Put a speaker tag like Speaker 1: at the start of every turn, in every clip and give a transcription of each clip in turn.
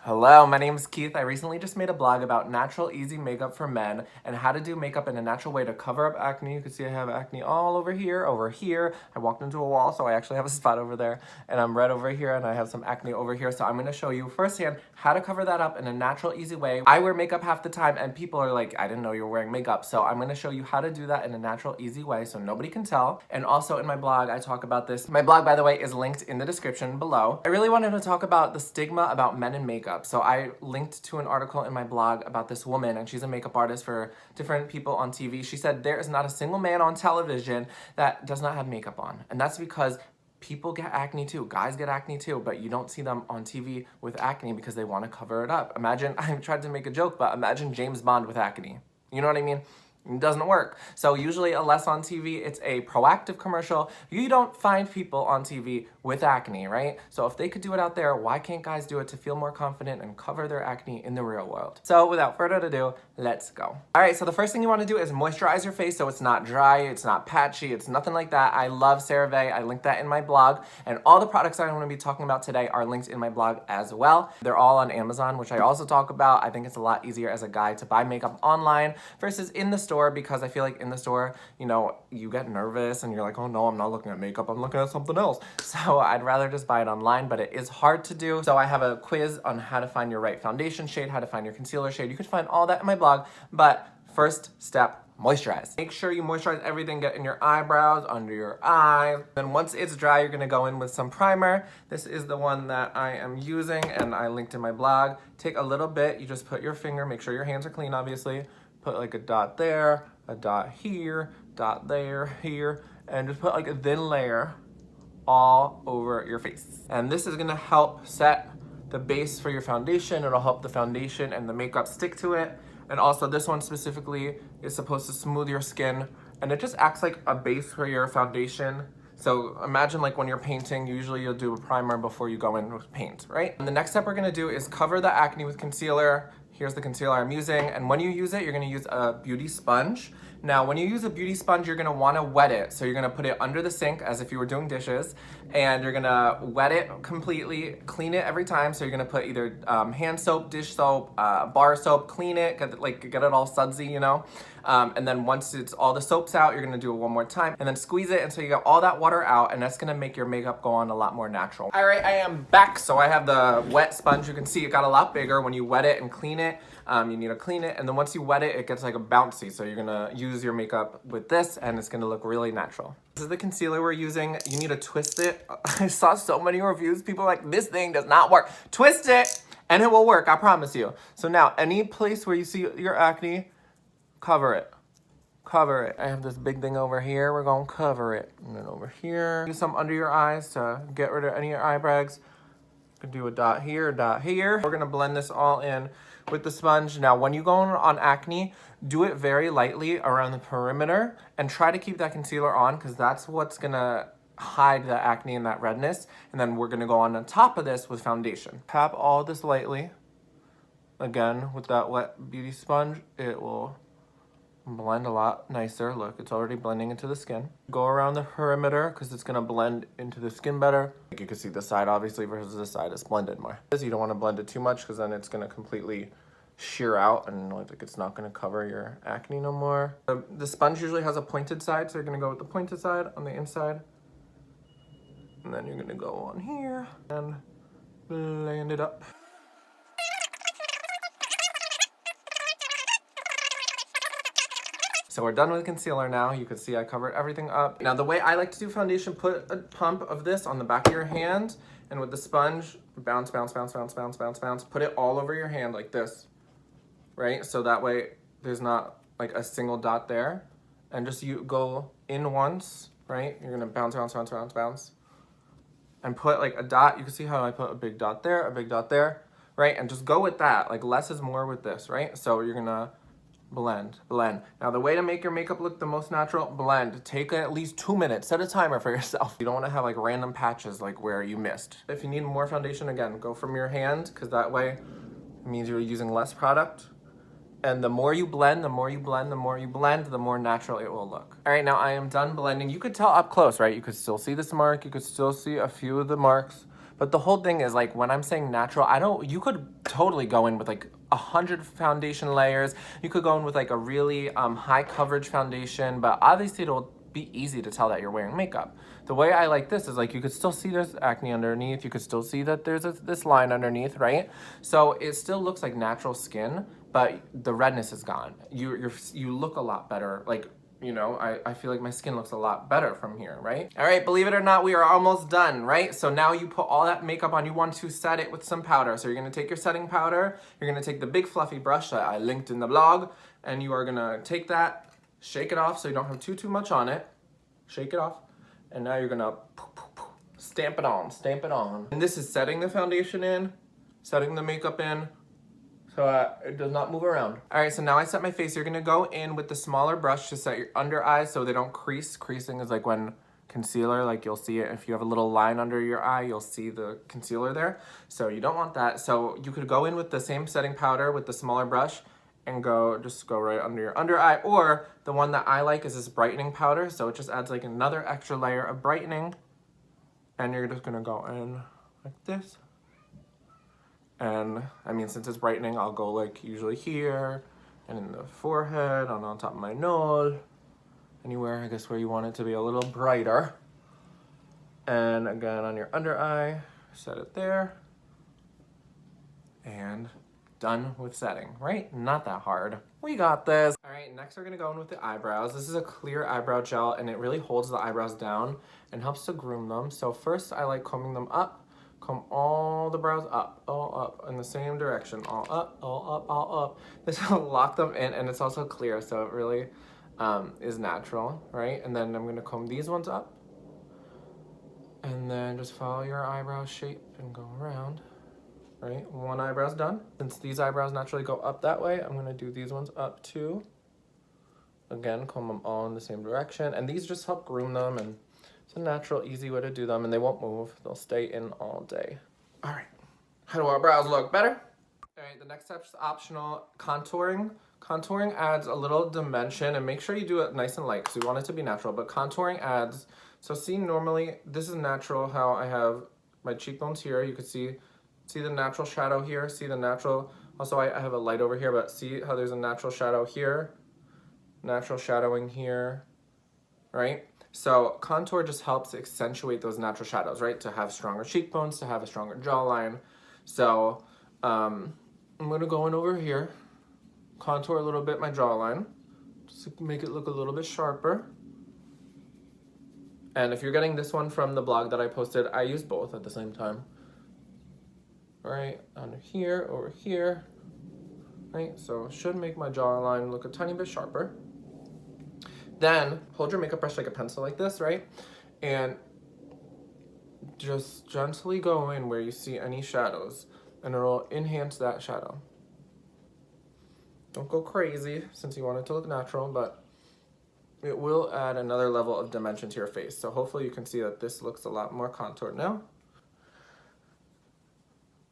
Speaker 1: Hello, my name is Keith. I recently just made a blog about natural, easy makeup for men and how to do makeup in a natural way to cover up acne. You can see I have acne all over here. I walked into a wall, so I actually have a spot over there, and I'm red over here, and I have some acne over here. So I'm going to show you firsthand how to cover that up in a natural, easy way. I wear makeup half the time, and people are like, I didn't know you were wearing makeup. So I'm going to show you how to do that in a natural, easy way so nobody can tell. And also in my blog, I talk about this. My blog, by the way, is linked in the description below. I really wanted to talk about the stigma about men in makeup. So I linked to an article in my blog about this woman, and she's a makeup artist for different people on TV. She said there is not a single man on television that does not have makeup on. And that's because people get acne too. Guys get acne too, but you don't see them on TV with acne because they want to cover it up. Imagine, I tried to make a joke, but imagine James Bond with acne. You know what I mean? It doesn't work. So usually unless on TV, it's a proactive commercial. You don't find people on TV with acne, right? So if they could do it out there, why can't guys do it to feel more confident and cover their acne in the real world? So without further ado, let's go. All right, so the first thing you want to do is moisturize your face so it's not dry, it's not patchy, it's nothing like that. I love CeraVe. I linked that in my blog, and all the products I'm going to be talking about today are linked in my blog as well. They're all on Amazon, which I also talk about. I think it's a lot easier as a guy to buy makeup online versus in the store, because I feel like in the store, you know, you get nervous and you're like, oh no, I'm not looking at makeup, I'm looking at something else. So I'd rather just buy it online, but it is hard to do. So I have a quiz on how to find your right foundation shade, how to find your concealer shade. You can find all that in my blog, but first step, moisturize. Make sure you moisturize everything, get in your eyebrows, under your eyes. Then once it's dry, you're gonna go in with some primer. This is the one that I am using, and I linked in my blog. Take a little bit, you just put your finger, make sure your hands are clean, obviously. Put like a dot there, a dot here, dot there, here, and just put like a thin layer all over your face. And this is gonna help set the base for your foundation. It'll help the foundation and the makeup stick to it. And also this one specifically is supposed to smooth your skin, and it just acts like a base for your foundation. So imagine like when you're painting, usually you'll do a primer before you go in with paint, right? And the next step we're gonna do is cover the acne with concealer. Here's the concealer I'm using, and when you use it, you're gonna use a beauty sponge. Now, when you use a beauty sponge, you're gonna wanna wet it. So you're gonna put it under the sink as if you were doing dishes, and you're gonna wet it completely, clean it every time. So you're gonna put either hand soap, dish soap, bar soap, clean it, get it all sudsy, you know? And then once it's all the soap's out, you're gonna do it one more time, and then squeeze it until you get all that water out, and that's gonna make your makeup go on a lot more natural. All right, I am back. So I have the wet sponge. You can see it got a lot bigger when you wet it and clean it. You need to clean it, and then once you wet it, it gets like a bouncy. So you're gonna use your makeup with this, and it's gonna look really natural. This is the concealer we're using. You need to twist it. I saw so many reviews. People are like, this thing does not work. Twist it, and it will work, I promise you. So now, any place where you see your acne, cover it. Cover it. I have this big thing over here. We're gonna cover it. And then over here, do some under your eyes to get rid of any of your eye bags. You can do a dot here, a dot here. We're gonna blend this all in with the sponge. Now, when you go on acne, do it very lightly around the perimeter and try to keep that concealer on, because that's what's gonna hide the acne and that redness. And then we're gonna go on top of this with foundation. Tap all this lightly. Again, with that wet beauty sponge, it will blend a lot nicer. Look, it's already blending into the skin. Go around the perimeter because it's gonna blend into the skin better. You can see the side obviously versus the side is blended more. You don't want to blend it too much because then it's gonna completely shear out and like it's not gonna cover your acne no more. The sponge usually has a pointed side, so you're gonna go with the pointed side on the inside. And then you're gonna go on here and blend it up. So we're done with concealer now. You can see I covered everything up. Now the way I like to do foundation, put a pump of this on the back of your hand, and with the sponge, bounce, bounce, bounce, bounce, bounce, bounce, bounce. Put it all over your hand like this, right? So that way there's not like a single dot there. And just you go in once, right? You're gonna bounce, bounce, bounce, bounce, bounce. And put like a dot. You can see how I put a big dot there, a big dot there, right? And just go with that. Like less is more with this, right? So you're gonna blend, blend. Now the way to make your makeup look the most natural, blend. Take at least 2 minutes. Set a timer for yourself. You don't want to have like random patches like where you missed. If you need more foundation, again, go from your hand, because that way it means you're using less product. And the more you blend, the more you blend, the more you blend, the more natural it will look. All right, now I am done blending. You could tell up close, right? You could still see this mark. You could still see a few of the marks. But the whole thing is like, when I'm saying natural, you could totally go in with like 100 foundation layers. You could go in with like a really high coverage foundation, but obviously it'll be easy to tell that you're wearing makeup. The way I like this is like, you could still see there's acne underneath. You could still see that there's this line underneath, right? So it still looks like natural skin, but the redness is gone. You look a lot better. Like, you know, I feel like my skin looks a lot better from here, right? All right, believe it or not, we are almost done, right? So now you put all that makeup on. You want to set it with some powder. So you're gonna take your setting powder, you're gonna take the big fluffy brush that I linked in the blog, and you are gonna take that, shake it off so you don't have too much on it. Shake it off, and now you're gonna stamp it on, stamp it on. And this is setting the foundation in, setting the makeup in, so it does not move around. All right, so now I set my face. You're gonna go in with the smaller brush to set your under eyes so they don't crease. Creasing is like when concealer, like you'll see it, if you have a little line under your eye, you'll see the concealer there. So you don't want that. So you could go in with the same setting powder with the smaller brush and just go right under your under eye. Or the one that I like is this brightening powder. So it just adds like another extra layer of brightening. And you're just gonna go in like this. And I mean, since it's brightening, I'll go like usually here and in the forehead, on top of my nose, anywhere, I guess, where you want it to be a little brighter. And again, on your under eye, set it there. And done with setting, right? Not that hard. We got this. All right, next we're gonna go in with the eyebrows. This is a clear eyebrow gel, and it really holds the eyebrows down and helps to groom them. So first, I like combing them up. Comb all the brows up, all up in the same direction, all up, all up, all up. This will lock them in, and it's also clear, so it really is natural, right? And then I'm gonna comb these ones up, and then just follow your eyebrow shape and go around, right? One eyebrow's done. Since these eyebrows naturally go up that way, I'm gonna do these ones up too. Again, comb them all in the same direction, and these just help groom them, and it's a natural, easy way to do them, and they won't move. They'll stay in all day. All right, how do our brows look? Better? All right, the next step is optional, contouring. Contouring adds a little dimension, and make sure you do it nice and light because we want it to be natural, but contouring adds, so see, normally, this is natural how I have my cheekbones here. You can see the natural shadow here, see the natural, also I have a light over here, but see how there's a natural shadow here, natural shadowing here, right? So contour just helps accentuate those natural shadows, right? To have stronger cheekbones, to have a stronger jawline. So I'm gonna go in over here, contour a little bit my jawline, just to make it look a little bit sharper. And if you're getting this one from the blog that I posted, I use both at the same time. Right, under here, over here, right? So it should make my jawline look a tiny bit sharper. Then hold your makeup brush like a pencil like this, right? And just gently go in where you see any shadows, and it'll enhance that shadow. Don't go crazy since you want it to look natural, but it will add another level of dimension to your face. So hopefully you can see that this looks a lot more contoured now.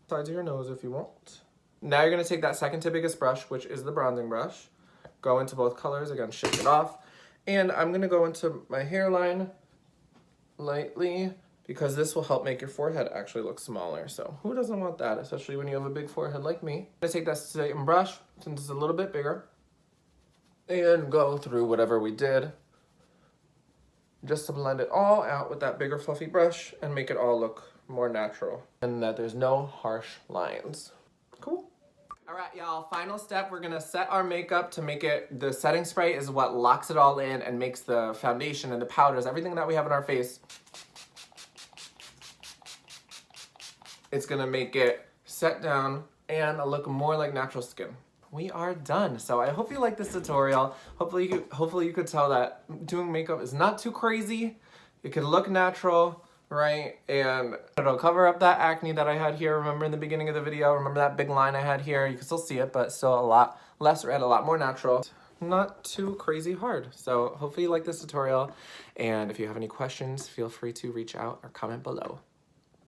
Speaker 1: Sides of your nose if you want. Now you're gonna take that second to biggest brush, which is the bronzing brush. Go into both colors, again, shake it off. And I'm gonna go into my hairline lightly because this will help make your forehead actually look smaller. So who doesn't want that, especially when you have a big forehead like me? I'm gonna take that same brush, since it's a little bit bigger, and go through whatever we did, just to blend it all out with that bigger fluffy brush and make it all look more natural and that there's no harsh lines. Cool. All right, y'all, final step, we're gonna set our makeup to make it, the setting spray is what locks it all in and makes the foundation and the powders, everything that we have in our face, it's gonna make it set down and look more like natural skin. We are done. So I hope you like this tutorial. Hopefully you could tell that doing makeup is not too crazy. It can look natural, right? And it'll cover up that acne that I had here. Remember in the beginning of the video, remember that big line I had here? You can still see it, but still a lot less red, a lot more natural. Not too crazy hard. So hopefully you like this tutorial. And if you have any questions, feel free to reach out or comment below.